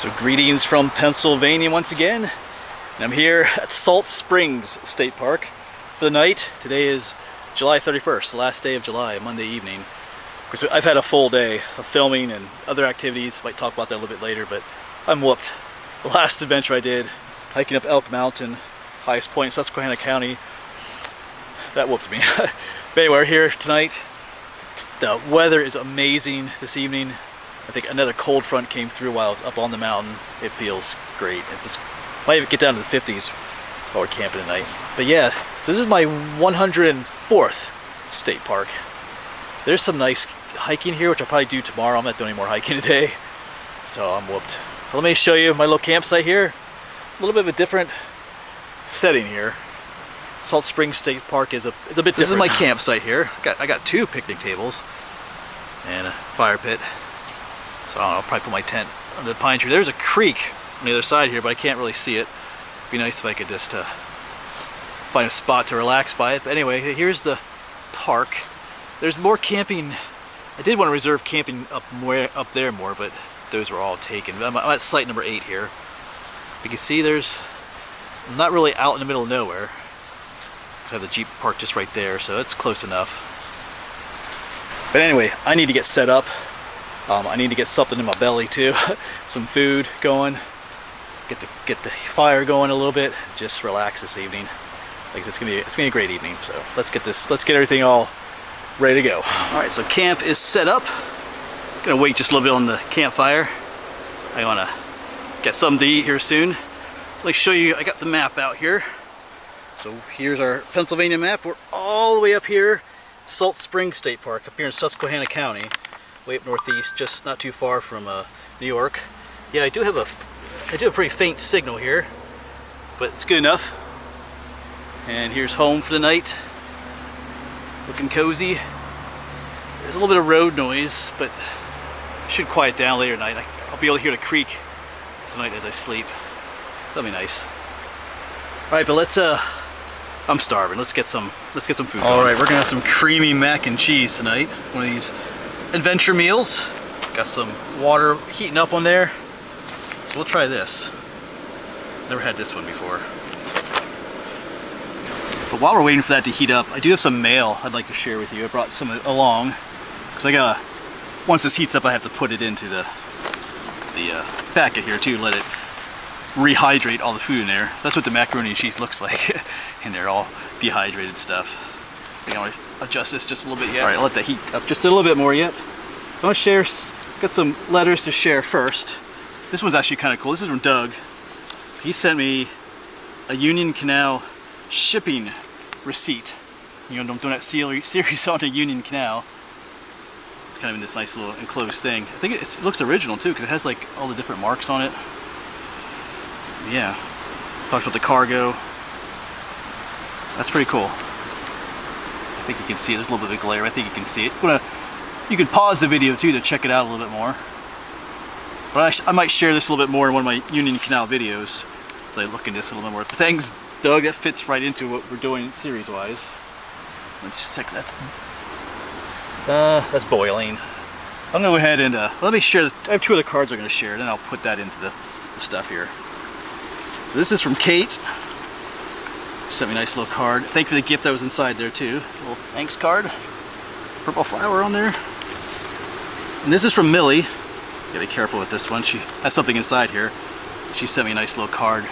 So greetings from Pennsylvania once again, and I'm here at Salt Springs State Park for the night. Today is July 31st, the last day of July, Monday evening. Of course, I've had a full day of filming and other activities. Might talk about that a little bit later, but I'm whooped. The last adventure I did, hiking up Elk Mountain, highest point in Susquehanna County, that whooped me. But anyway, we're here tonight. The weather is amazing this evening. I think another cold front came through while I was up on the mountain. It feels great. It's just, might even get down to the 50s while we're camping tonight. But yeah, so this is my 104th state park. There's some nice hiking here, which I'll probably do tomorrow. I'm not doing any more hiking today, so I'm whooped. But let me show you my little campsite here. A little bit of a different setting here. Salt Springs State Park is a bit different. This is my campsite here. I got two picnic tables and a fire pit. So I don't know, I'll probably put my tent under the pine tree. There's a creek on the other side here, but I can't really see it. It'd be nice if I could just find a spot to relax by it. But anyway, here's the park. There's more camping. I did want to reserve camping up there more, but those were all taken. I'm at site number 8 here. You can see I'm not really out in the middle of nowhere. I have the Jeep parked just right there, so it's close enough. But anyway, I need to get set up. I need to get something in my belly too, some food going, get the fire going a little bit, just relax this evening. Like it's gonna be a great evening. So let's get everything all ready to go. All right, so camp is set up. Gonna wait just a little bit on the campfire. I wanna get something to eat here soon. Let me show you. I got the map out here. So here's our Pennsylvania map. We're all the way up here, Salt Springs State Park, up here in Susquehanna County. Way up northeast, just not too far from New York. Yeah, I do have a pretty faint signal here, but it's good enough. And here's home for the night. Looking cozy. There's a little bit of road noise, but it should quiet down later tonight. I'll be able to hear the creek tonight as I sleep. That'll be nice. All right, but let's. I'm starving. Let's get some food. All right, we're gonna have some creamy mac and cheese tonight. One of these adventure meals. Got some water heating up on there, so we'll try this. Never had this one before. But while we're waiting for that to heat up, I do have some mail I'd like to share with you. I brought some along because once this heats up, I have to put it into the packet here too, let it rehydrate all the food in there. That's what the macaroni and cheese looks like in there, all dehydrated stuff. I think I'm gonna adjust this just a little bit yet. All right, I'll let that heat up just a little bit more yet. I'm gonna share, got some letters to share first. This one's actually kind of cool. This is from Doug. He sent me a Union Canal shipping receipt. You know, I'm doing that series on the Union Canal. It's kind of in this nice little enclosed thing. I think it looks original too, because it has like all the different marks on it. Yeah, talks about the cargo. That's pretty cool. I think you can see it. There's a little bit of glare. I think you can see it. You can pause the video too to check it out a little bit more. But I might share this a little bit more in one of my Union Canal videos, so I look into this a little bit more. But thanks, Doug. That fits right into what we're doing series-wise. Let's just check that. That's boiling. I'm gonna go ahead and let me share. I have 2 other cards I'm gonna share. Then I'll put that into the stuff here. So this is from Kate. Sent me a nice little card. Thank you for the gift that was inside there too. A little thanks card. Purple flower on there. And this is from Millie. Gotta be careful with this one. She has something inside here. She sent me a nice little card.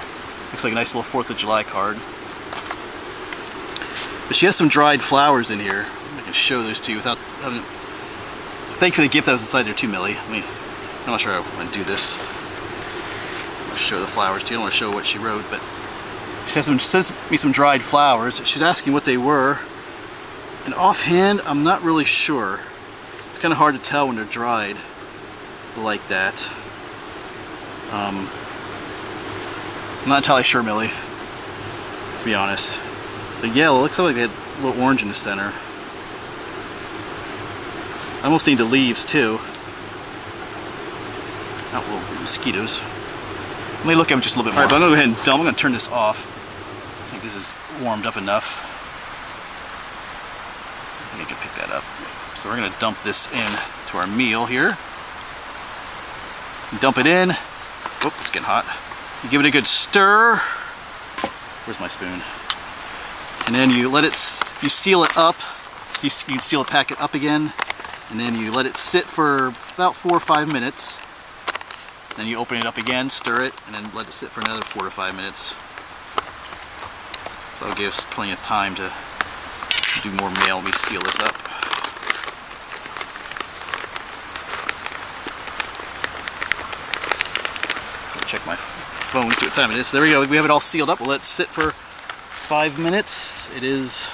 Looks like a nice little 4th of July card. But she has some dried flowers in here. I can show those to you without having... Thank you for the gift that was inside there too, Millie. I'm not sure I want to do this. I'll show the flowers to you. I don't want to show what she wrote, but she sent me some dried flowers. She's asking what they were. And offhand, I'm not really sure. It's kind of hard to tell when they're dried like that. I'm not entirely sure, Millie, to be honest. But yeah, it looks like they had a little orange in the center. I almost need the leaves too. Not little mosquitoes. Let me look at them just a little bit more. Alright, but I'm going to go ahead and dump. I'm going to turn this off. I think this is warmed up enough. I think I can pick that up. So we're going to dump this in to our meal here. Dump it in. Oh, it's getting hot. You give it a good stir. Where's my spoon? And then you let it, you seal it up. So you can seal the packet up again. And then you let it sit for about 4 or 5 minutes. Then you open it up again, stir it, and then let it sit for another 4 to 5 minutes. So that'll give us plenty of time to do more mail. Let me seal this up. Check my phone, see what time it is. So there we go. We have it all sealed up. We'll let it sit for 5 minutes. It is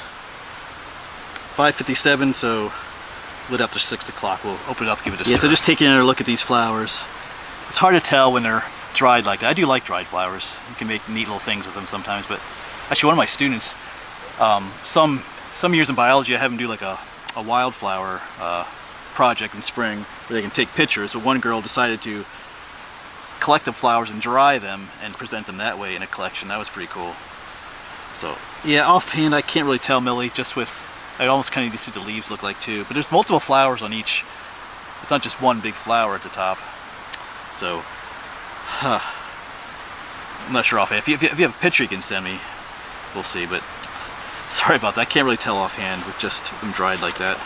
5:57, so a little after 6 o'clock. We'll open it up, give it a stir. Yeah, so just taking another look at these flowers. It's hard to tell when they're dried like that. I do like dried flowers. You can make neat little things with them sometimes. But actually, one of my students, some years in biology, I have them do like a wildflower project in spring where they can take pictures. But one girl decided to collect the flowers and dry them and present them that way in a collection. That was pretty cool. So yeah, offhand I can't really tell, Millie, just with, I almost kind of need to see what the leaves look like too. But there's multiple flowers on each. It's not just one big flower at the top. So I'm not sure offhand. If you have a picture you can send me, we'll see. But sorry about that. I can't really tell offhand with just them dried like that.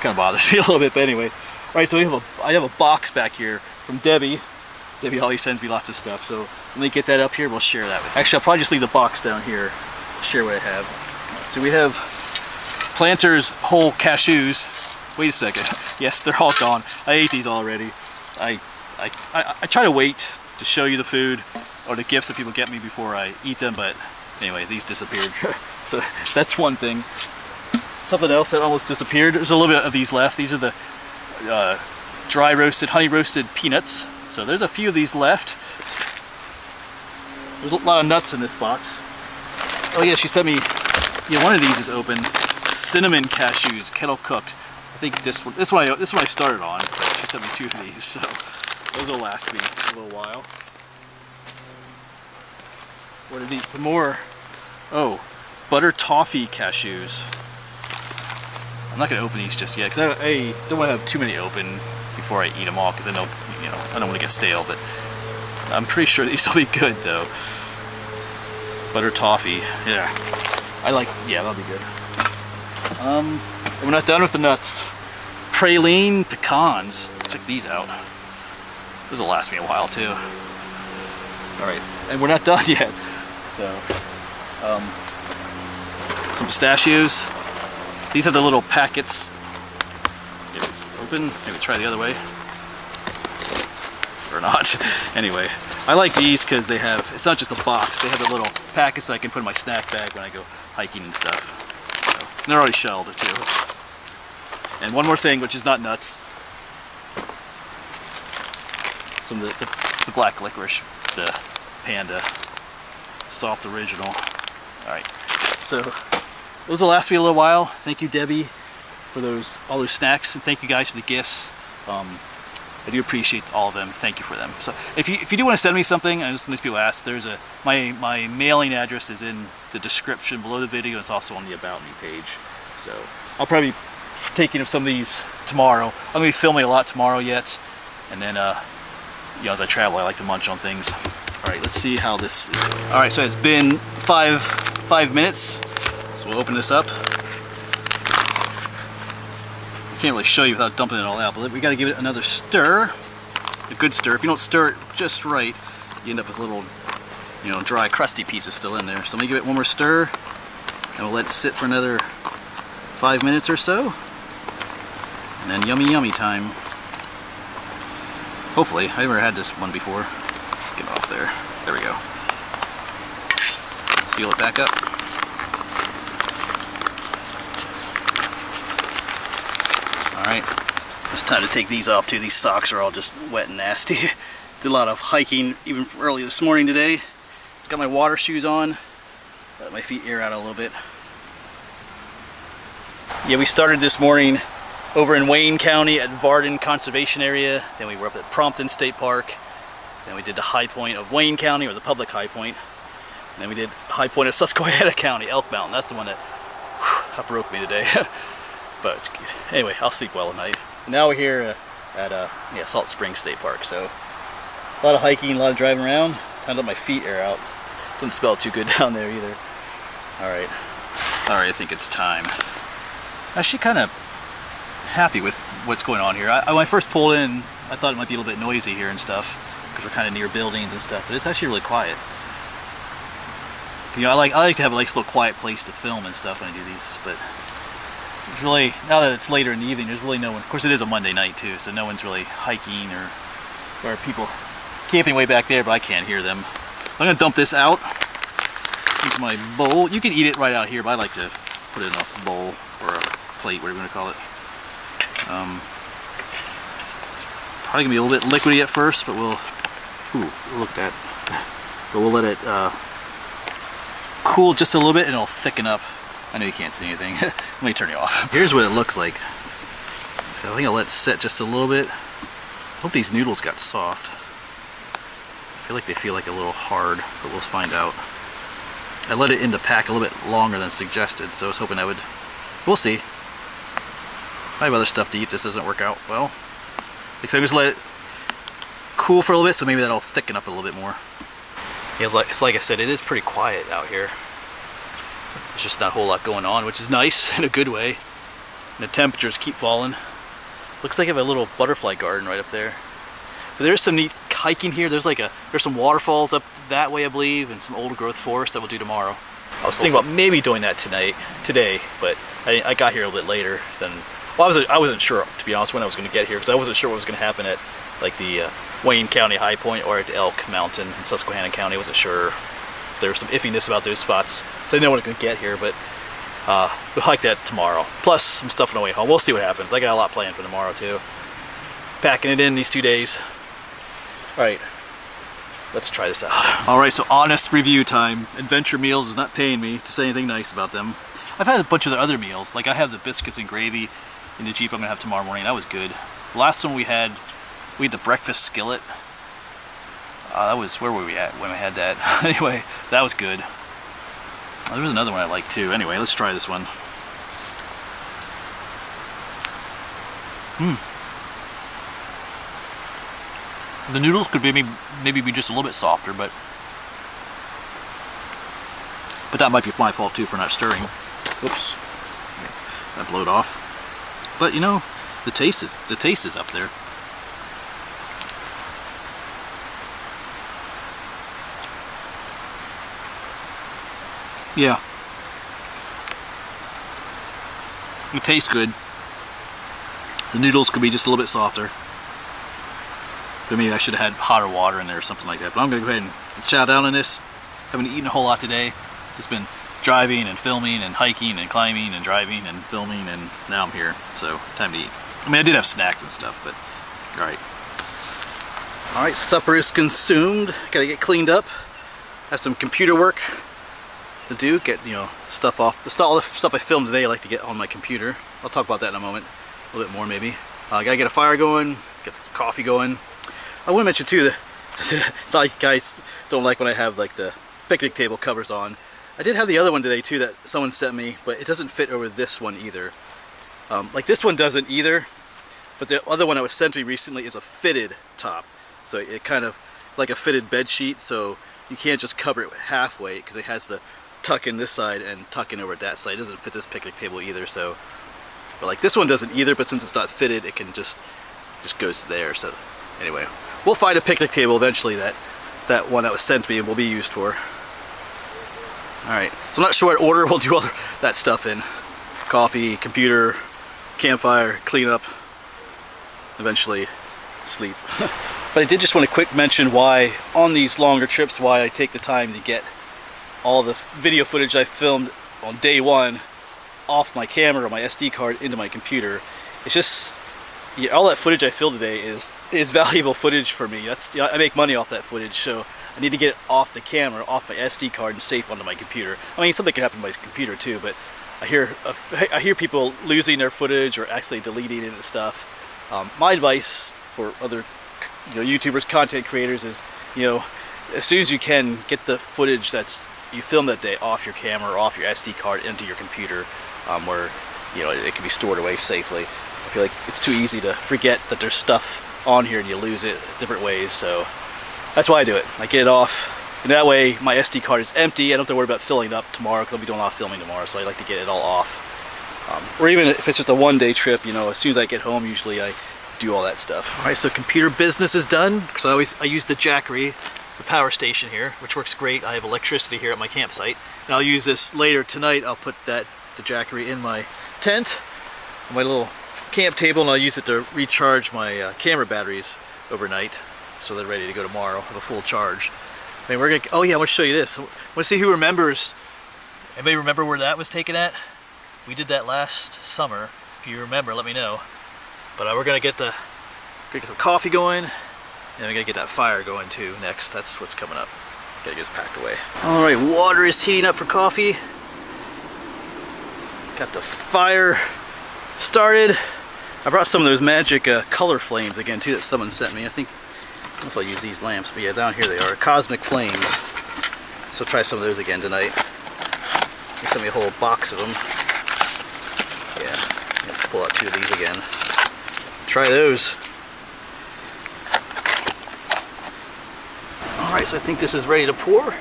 Kind of bothers me a little bit, but anyway. All right, so I have a box back here from Debbie. Debbie always sends me lots of stuff, so let me get that up here. We'll share that with you. Actually, I'll probably just leave the box down here. Share what I have. So we have Planter's whole cashews. Wait a second. Yes, they're all gone. I ate these already. I try to wait to show you the food or the gifts that people get me before I eat them, but anyway, these disappeared. So that's one thing. Something else that almost disappeared. There's a little bit of these left. These are the dry roasted, honey roasted peanuts. So there's a few of these left. There's a lot of nuts in this box. Oh yeah, she sent me, yeah, one of these is open. Cinnamon cashews, kettle cooked. I think this one I started on. She sent me 2 of these, so those will last me a little while. What are these? Some more. Oh, butter toffee cashews. I'm not gonna open these just yet because I don't want to have too many open before I eat them all, because I know, you know, I don't want to get stale. But I'm pretty sure these will be good though. Butter toffee, yeah. Yeah, that'll be good. And we're not done with the nuts. Praline pecans. Check these out. Those will last me a while too. All right, and we're not done yet. So, some pistachios. These have the little packets. Maybe it's open. Maybe try the other way. Or not. Anyway, I like these because they have, it's not just a box, they have the little packets that I can put in my snack bag when I go hiking and stuff. So, and they're already shelled too. And one more thing, which is not nuts. Some of the black licorice, the Panda soft original. Alright, so those will last me a little while. Thank you, Debbie, for all those snacks, and thank you guys for the gifts. I do appreciate all of them. Thank you for them. So if you do want to send me something, I just most people ask, there's my mailing address is in the description below the video. It's also on the About Me page. So I'll probably be taking some of these tomorrow. I'm gonna be filming a lot tomorrow yet, and then you know, as I travel, I like to munch on things. All right, let's see how this is going. All right, so it's been five minutes. So we'll open this up. I can't really show you without dumping it all out, but we got to give it another stir, a good stir. If you don't stir it just right, you end up with little, you know, dry, crusty pieces still in there. So let me give it one more stir, and we'll let it sit for another 5 minutes or so, and then yummy, yummy time. Hopefully, I've never had this one before. Get it off there. There we go. Seal it back up. Alright, it's time to take these off too. These socks are all just wet and nasty. Did a lot of hiking even early this morning today. Got my water shoes on. Let my feet air out a little bit. Yeah, we started this morning over in Wayne County at Varden Conservation Area. Then we were up at Prompton State Park. Then we did the high point of Wayne County, or the public high point. And then we did the high point of Susquehanna County, Elk Mountain. That's the one that broke me today. But it's good. Anyway, I'll sleep well at night. Now we're here at Salt Springs State Park. So A lot of hiking, a lot of driving around. Time to let my feet air out. Doesn't smell too good down there either. Alright. Alright, I think it's time. Actually kind of happy with what's going on here. When I first pulled in, I thought it might be a little bit noisy here and stuff, because we're kind of near buildings and stuff, but it's actually really quiet. You know, I like to have a nice little quiet place to film and stuff when I do these, but there's really, now that it's later in the evening, there's really no one. Of course, it is a Monday night too, so no one's really hiking, or there are people camping way back there, but I can't hear them. So I'm gonna dump this out into my bowl. You can eat it right out here, but I like to put it in a bowl or a plate, whatever you want to call it. It's probably gonna be a little bit liquidy at first, but we'll look at that. But we'll let it cool just a little bit, and it'll thicken up. I know you can't see anything. Let me turn you off. Here's what it looks like. So I think I'll let it set just a little bit. I hope these noodles got soft. I feel like they feel like a little hard, but we'll find out. I let it in the pack a little bit longer than suggested, so I was hoping I would. We'll see. I have other stuff to eat. This doesn't work out well. Because I just let it cool for a little bit, so maybe that'll thicken up a little bit more. Yeah, it's like I said, it is pretty quiet out here. There's just not a whole lot going on, which is nice in a good way. And the temperatures keep falling. Looks like I have a little butterfly garden right up there. But there's some neat hiking here. There's some waterfalls up that way, I believe, and some old growth forest that we'll do tomorrow. I was thinking about maybe doing that today, but I got here a little bit later than. Well, I wasn't sure, to be honest, when I was going to get here, because I wasn't sure what was going to happen at like the Wayne County High Point or at the Elk Mountain in Susquehanna County. I wasn't sure. There was some iffiness about those spots, so I didn't know when I was going to get here, but we'll hike that tomorrow. Plus some stuff on the way home. We'll see what happens. I got a lot planned for tomorrow too. Packing it in these 2 days. Alright, let's try this out. Alright, so honest review time. Adventure Meals is not paying me to say anything nice about them. I've had a bunch of their other meals. Like I have the biscuits and gravy in the Jeep I'm going to have tomorrow morning. That was good. The last one we had the breakfast skillet. That was, where were we at when I had that? Anyway, that was good. There was another one I liked too. Anyway, let's try this one. The noodles could maybe be just a little bit softer, but that might be my fault too for not stirring. Oops, that blowed off. But you know, the taste is up there. Yeah, it tastes good. The noodles could be just a little bit softer. But maybe I should have had hotter water in there or something like that. But I'm going to go ahead and chow down on this. Haven't eaten a whole lot today. Just been driving and filming and hiking and climbing and driving and filming, and now I'm here. So time to eat. I mean, I did have snacks and stuff, but alright. Alright, supper is consumed. Gotta get cleaned up. Have some computer work to do. Get, you know, stuff off. All the stuff I filmed today I like to get on my computer. I'll talk about that in a moment. A little bit more maybe. Gotta get a fire going. Get some coffee going. I want to mention too that a lot of you guys don't like when I have like the picnic table covers on. I did have the other one today too that someone sent me, but it doesn't fit over this one either. Like this one doesn't either, but the other one I was sent to me recently is a fitted top. So it kind of like a fitted bed sheet, so you can't just cover it halfway because it has to tuck in this side and tuck in over that side. It doesn't fit this picnic table either, so. But like this one doesn't either, but since it's not fitted, it can just goes there. So anyway. We'll find a picnic table eventually that one that was sent to me will be used for. Alright, so I'm not sure what order we'll do all that stuff in. Coffee, computer, campfire, clean up, eventually sleep. But I did just want to quick mention why, on these longer trips, why I take the time to get all the video footage I filmed on day one off my camera or my SD card into my computer. It's just, yeah, all that footage I filmed today is valuable footage for me. I make money off that footage, so I need to get it off the camera, off my SD card, and safe onto my computer. I mean, something can happen to my computer too, but I hear people losing their footage or actually deleting it and stuff. My advice for other YouTubers, content creators is, as soon as you can, get the footage that's you filmed that day off your camera or off your SD card into your computer, where it can be stored away safely. I feel like it's too easy to forget that there's stuff on here and you lose it different ways. So That's why I do it. I get it off, and that way my SD card is empty. I don't have to worry about filling it up tomorrow because I'll be doing a lot of filming tomorrow, so I like to get it all off. Or even if it's just a one-day trip, you know, as soon as I get home, usually I do all that stuff. All right, so computer business is done because I use the Jackery, the power station here, which works great. I have electricity here at my campsite, and I'll use this later tonight. I'll put the Jackery in my tent, on my little camp table, and I'll use it to recharge my camera batteries overnight, so they're ready to go tomorrow. Have a full charge. I mean, we're gonna. Oh yeah, I want to show you this. I want to see who remembers. Anybody remember where that was taken at? We did that last summer. If you remember, let me know. But we're gonna get some coffee going, and we're gonna get that fire going too next. That's what's coming up. Gotta get this packed away. All right, water is heating up for coffee. Got the fire started. I brought some of those magic color flames again too that someone sent me. I don't know if I'll use these lamps, but yeah, down here they are, cosmic flames. So try some of those again tonight. They sent me a whole box of them. Yeah, pull out 2 of these again. Try those. All right, so I think this is ready to pour.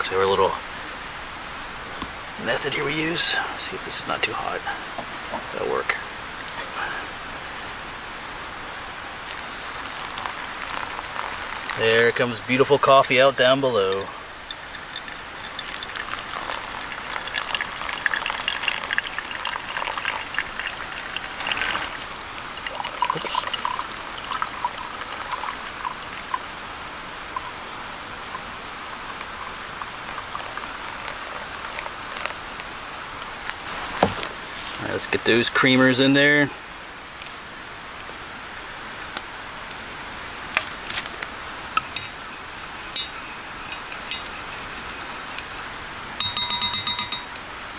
So our little method here we use. Let's see if this is not too hot. That'll work. There comes beautiful coffee out down below. All right, let's get those creamers in there.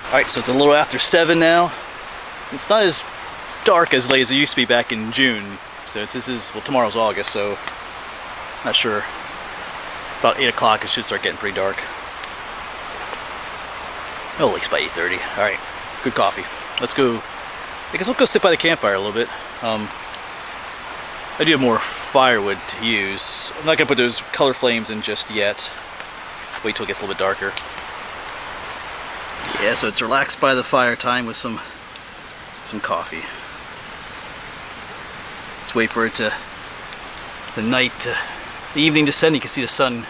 Alright, so it's a little after 7 now. It's not as dark as late as it used to be back in June. So well, tomorrow's August, so not sure. About 8 o'clock it should start getting pretty dark. Oh, at least by 8:30. Alright, good coffee. Let's go. I guess we'll go sit by the campfire a little bit. I do have more firewood to use. I'm not going to put those color flames in just yet. Wait till it gets a little bit darker. Yeah, so it's relaxed by the fire time with some coffee. Just wait for it the evening to set. You can see the sun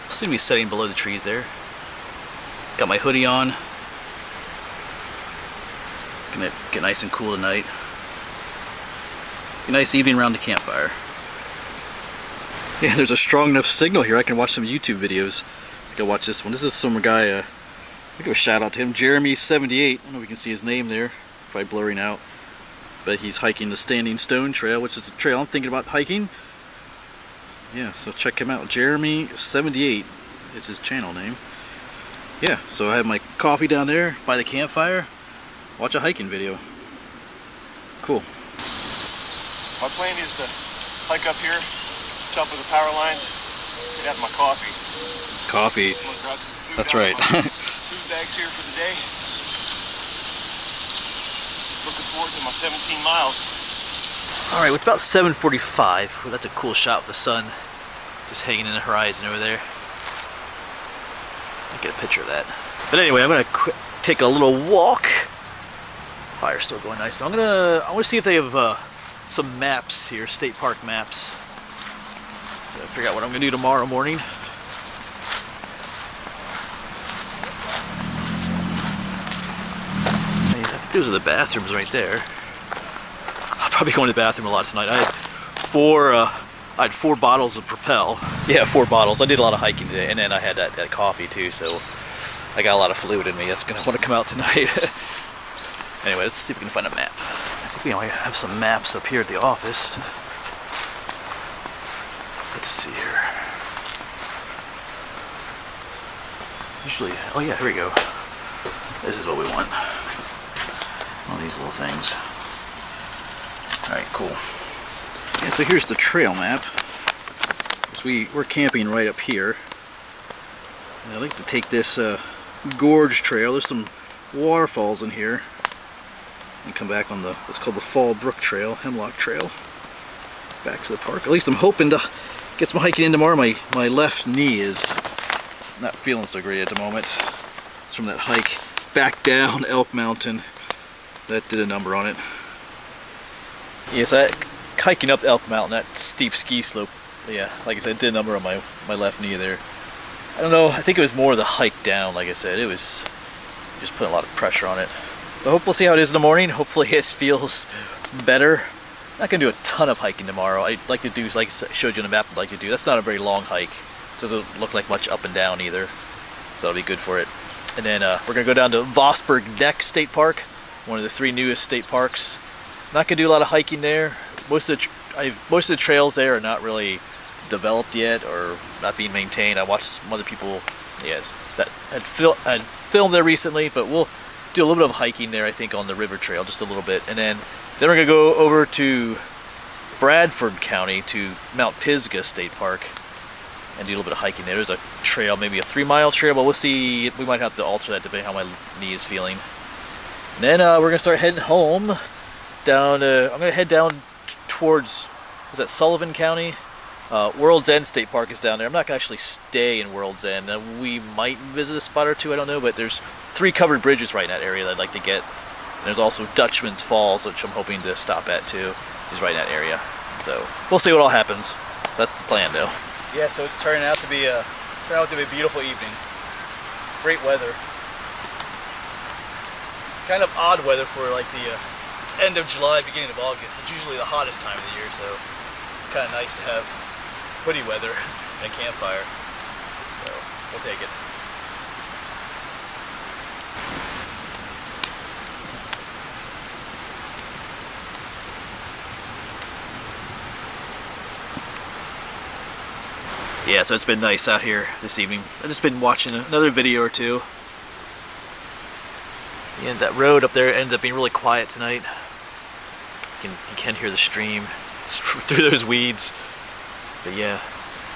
seem to be setting below the trees there. Got my hoodie on. It's gonna get nice and cool tonight. A nice evening around the campfire. Yeah, there's a strong enough signal here. I can watch some YouTube videos. I can watch this one. This is some guy. I'll give a shout out to him, Jeremy78. I don't know if we can see his name there, probably blurring out. But he's hiking the Standing Stone Trail, which is a trail I'm thinking about hiking. Yeah, so check him out. Jeremy78 is his channel name. Yeah, so I have my coffee down there by the campfire. Watch a hiking video. Cool. My plan is to hike up here, top of the power lines, and have my coffee. Coffee. I'm gonna grab some food. That's right. Food bags here for the day. Looking forward to my 17 miles. All right, well, it's about 7:45. Well, that's a cool shot with the sun just hanging in the horizon over there. I'll get a picture of that. But anyway, I'm gonna take a little walk. Fire's still going nice. I want to see if they have some maps here, state park maps. So figure out what I'm gonna do tomorrow morning. I think those are the bathrooms right there. I'll probably go into the bathroom a lot tonight. I had 4 bottles of Propel. Yeah, 4 bottles. I did a lot of hiking today, and then I had that coffee too, so I got a lot of fluid in me. That's gonna want to come out tonight. Anyway, let's see if we can find a map. I think we might have some maps up here at the office. Let's see here. Usually, oh yeah, here we go. This is what we want. All these little things. Alright, cool. Yeah, so here's the trail map. We're camping right up here. And I'd like to take this gorge trail. There's some waterfalls in here. and come back on the what's called the Fall Brook Trail, Hemlock Trail, back to the park. At least I'm hoping to get some hiking in tomorrow. My left knee is not feeling so great at the moment. It's from that hike back down Elk Mountain. That did a number on it. Yes, hiking up Elk Mountain, that steep ski slope, yeah, like I said, did a number on my left knee there. I don't know, I think it was more the hike down, like I said. It was just putting a lot of pressure on it. But hopefully we'll see how it is in the morning. Hopefully it feels better. Not going to do a ton of hiking tomorrow. I'd like to do, like I showed you on the map, I'd like to do. That's not a very long hike. It doesn't look like much up and down either. So that'll be good for it. And then we're going to go down to Vosburg Neck State Park, one of the 3 newest state parks. Not going to do a lot of hiking there. Most of the trails there are not really developed yet or not being maintained. I watched some other people, yes, that had filmed there recently, but we'll do a little bit of hiking there, I think, on the river trail, just a little bit. And then we're going to go over to Bradford County to Mount Pisgah State Park and do a little bit of hiking there. There's a trail, maybe a 3-mile trail, but we'll see. We might have to alter that depending on how my knee is feeling. And then we're going to start heading home down. I'm going to head down towards, is that Sullivan County? World's End State Park is down there. I'm not going to actually stay in World's End. We might visit a spot or two, I don't know, but there's 3 covered bridges right in that area that I'd like to get. And there's also Dutchman's Falls, which I'm hoping to stop at too, which is right in that area. So we'll see what all happens. That's the plan though. Yeah, so it's turning out to be a beautiful evening. Great weather. Kind of odd weather for like the end of July, beginning of August. It's usually the hottest time of the year, so it's kind of nice to have hoodie weather and a campfire. So we'll take it. Yeah, so it's been nice out here this evening. I've just been watching another video or two. And that road up there ended up being really quiet tonight. You can hear the stream through those weeds. But yeah,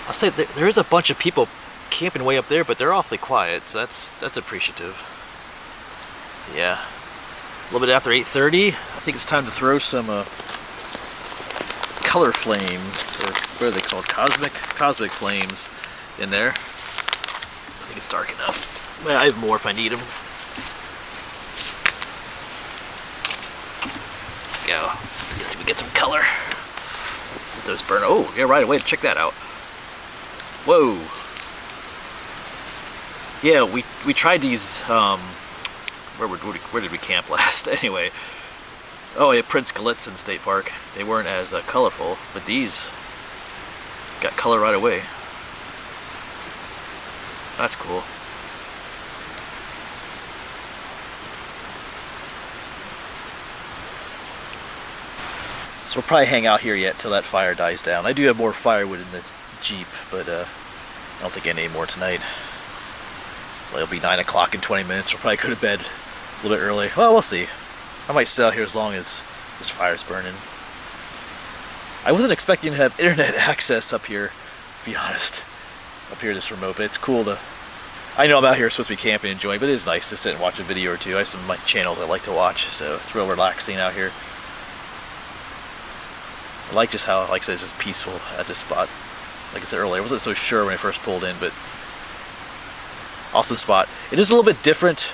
I'll say there is a bunch of people camping way up there, but they're awfully quiet, so that's appreciative. Yeah, a little bit after 8:30. I think it's time to throw some color flame, or what are they called? Cosmic flames in there. I think it's dark enough. Well, I have more if I need them. Go. Let's see if we get some color. Let those burn. Oh, yeah, right away to check that out. Whoa. Yeah, we tried these. Where did we camp last? Anyway. Oh, yeah, Prince Gallitzin State Park. They weren't as colorful, but these got color right away. That's cool. So we'll probably hang out here yet till that fire dies down. I do have more firewood in the Jeep, but I don't think I need more tonight. Well, it'll be 9 o'clock in 20 minutes. We'll probably go to bed a little bit early. Well, we'll see. I might sit out here as long as this fire's burning. I wasn't expecting to have internet access up here, to be honest. Up here this remote, but it's cool to... I know I'm out here supposed to be camping and enjoying, but it is nice to sit and watch a video or two. I have some of my channels I like to watch, so it's real relaxing out here. I like just how, like I said, it's just peaceful at this spot. Like I said earlier, I wasn't so sure when I first pulled in, but awesome spot. It is a little bit different.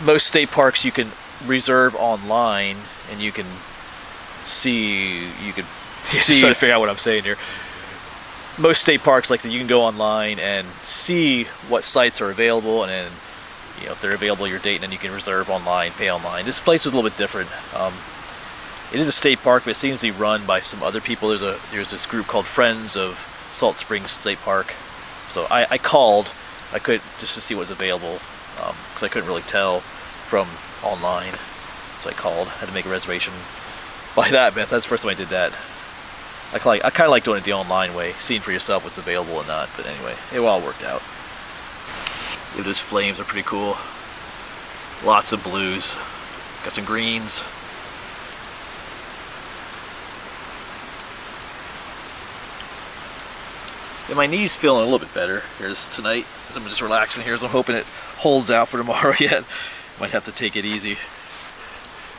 Most state parks you can reserve online, and you can see. Trying to figure out what I'm saying here. Most state parks, like I said, you can go online and see what sites are available, and then if they're available your date, and then you can reserve online, pay online. This place is a little bit different. It is a state park, but it seems to be run by some other people. There's this group called Friends of Salt Springs State Park. So I called. I could just to see what was available because I couldn't really tell from online. So I called. Had to make a reservation by that method. That's the first time I did that. I kind of like doing it the online way, seeing for yourself what's available and not. But anyway, it all worked out. Yeah, those flames are pretty cool. Lots of blues. Got some greens. Yeah, my knee's feeling a little bit better here tonight, as I'm just relaxing here, so I'm hoping it holds out for tomorrow yet. Might have to take it easy.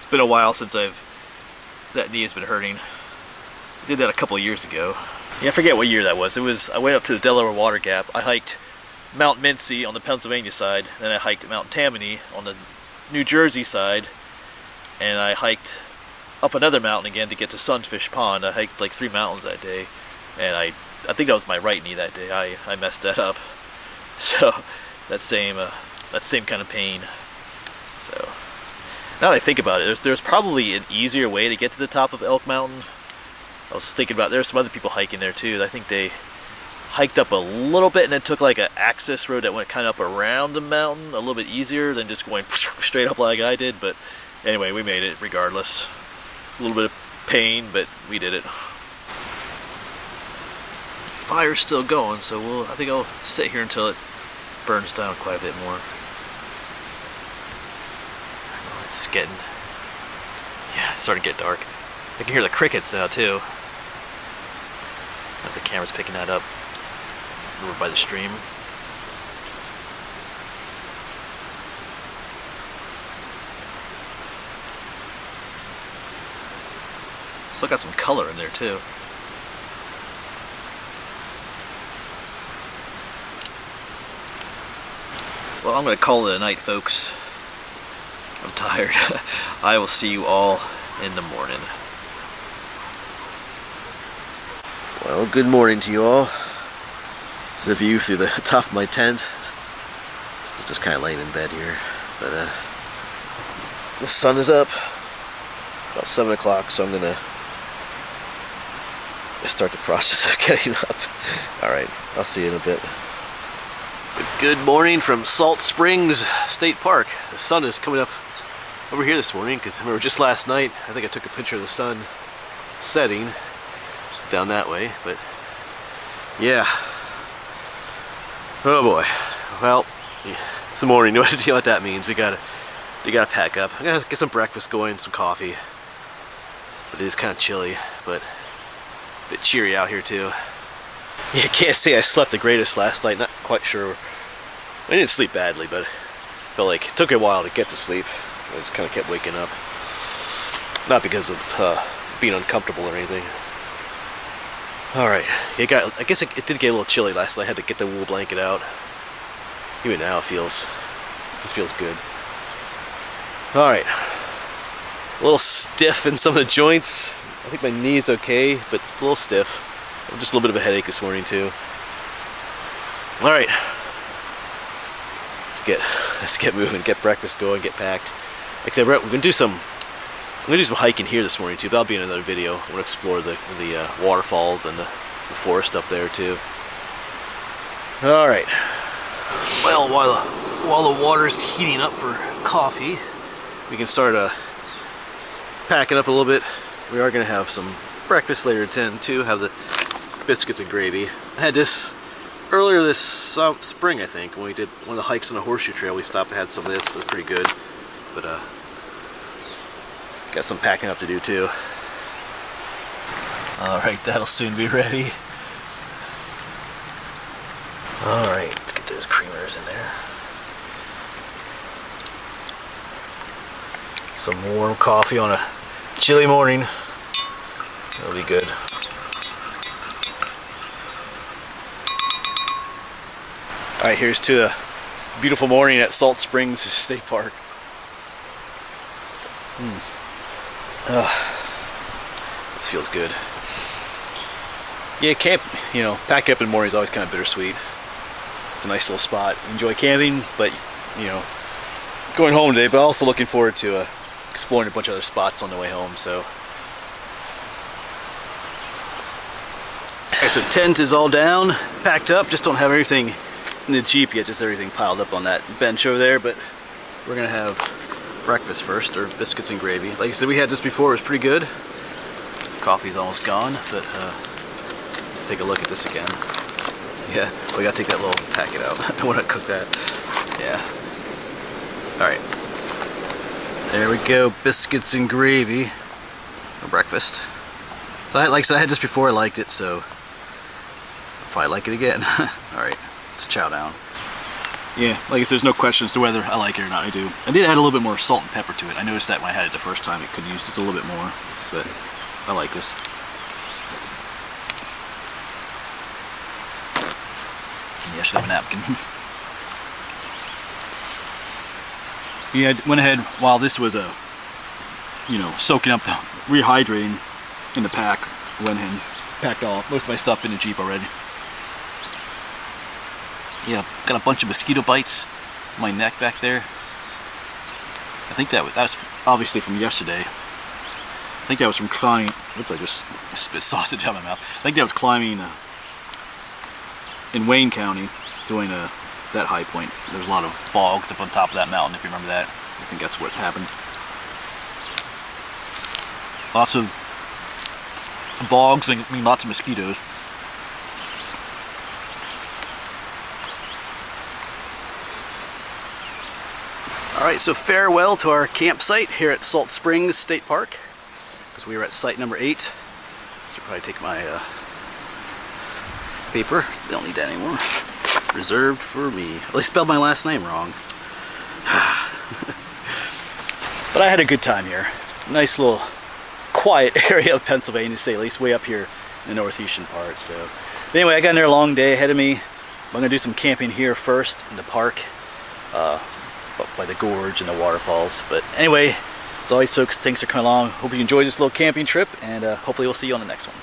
It's been a while since that knee has been hurting. I did that a couple of years ago. Yeah, I forget what year that was. I went up to the Delaware Water Gap. I hiked Mount Mincy on the Pennsylvania side, then I hiked Mount Tammany on the New Jersey side, and I hiked up another mountain again to get to Sunfish Pond. I hiked like 3 mountains that day, and I think that was my right knee that day. I messed that up. So that same kind of pain. So now that I think about it, there's probably an easier way to get to the top of Elk Mountain. I was thinking about, there's some other people hiking there too. I think they hiked up a little bit and then took like an access road that went kind of up around the mountain, a little bit easier than just going straight up like I did. But anyway, we made it regardless. A little bit of pain, but we did it. Fire's still going, so I think I'll sit here until it burns down quite a bit more. It's starting to get dark. I can hear the crickets now too. If the camera's picking that up over by the stream. Still got some color in there too. Well, I'm going to call it a night, folks. I'm tired. I will see you all in the morning. Well, good morning to you all. This is a view through the top of my tent. Still just kind of laying in bed here. But the sun is up. About 7 o'clock, so I'm going to start the process of getting up. Alright, I'll see you in a bit. Good morning from Salt Springs State Park. The sun is coming up over here this morning, because I remember just last night, I think I took a picture of the sun setting down that way, but yeah. Oh boy. Well, it's the morning. You know what that means. You gotta pack up. I gotta get some breakfast going, some coffee. But it is kind of chilly, but a bit cheery out here too. Yeah, I can't say I slept the greatest last night. Not quite sure. I didn't sleep badly, but felt like it took a while to get to sleep. I just kind of kept waking up. Not because of being uncomfortable or anything. Alright, I guess it did get a little chilly last night. I had to get the wool blanket out. Even now it just feels good. Alright. A little stiff in some of the joints. I think my knee's okay, but it's a little stiff. Just a little bit of a headache this morning too. Alright. Let's get moving, get breakfast going, get packed. Like I said, I'm gonna do some hiking here this morning too, but that'll be in another video. I'm gonna explore the waterfalls and the forest up there too. Alright. Well, while the water's heating up for coffee, we can start packing up a little bit. We are gonna have some breakfast later at 10 too, have the biscuits and gravy. I had this earlier this spring, I think, when we did one of the hikes on the horseshoe trail. We stopped and had some of this. It was pretty good. But got some packing up to do too. Alright, that'll soon be ready. Alright, let's get those creamers in there. Some warm coffee on a chilly morning. That'll be good. Alright, here's to a beautiful morning at Salt Springs State Park. This feels good. Yeah, packing up in the morning is always kind of bittersweet. It's a nice little spot. Enjoy camping, but going home today, but also looking forward to exploring a bunch of other spots on the way home. So, okay, so tent is all down, packed up. Just don't have everything in the Jeep yet, just everything piled up on that bench over there. But we're gonna have breakfast first, or biscuits and gravy. Like I said, we had this before. It was pretty good. Coffee's almost gone, but let's take a look at this again. Yeah, we gotta take that little packet out. I don't want to cook that. Yeah. All right. There we go. Biscuits and gravy for breakfast. So like I said, I had this before. I liked it, so I'll probably like it again. All right, let's chow down. Yeah, like I guess there's no question as to whether I like it or not. I do. I did add a little bit more salt and pepper to it. I noticed that when I had it the first time, it could use just a little bit more, but I like this. Yeah, I should have a napkin. Yeah, I went ahead while this was soaking up, rehydrating in the pack. Went ahead and packed all most of my stuff in the Jeep already. Yeah, got a bunch of mosquito bites on my neck back there. I think that was obviously from yesterday. I think that was from climbing. Oops, I just spit sausage out of my mouth. I think that was climbing in Wayne County, doing that high point. There's a lot of bogs up on top of that mountain, if you remember that. I think that's what happened. Lots of bogs and lots of mosquitoes. Alright, so farewell to our campsite here at Salt Springs State Park, because we were at site number 8. Should probably take my paper. They don't need that anymore. Reserved for me. Well, they spelled my last name wrong. But I had a good time here. It's a nice little quiet area of Pennsylvania, to say at least, way up here in the northeastern part. So anyway, I got another long day ahead of me. I'm going to do some camping here first in the park, by the gorge and the waterfalls. But anyway, as always folks, thanks for coming along. Hope you enjoyed this little camping trip, and hopefully we'll see you on the next one.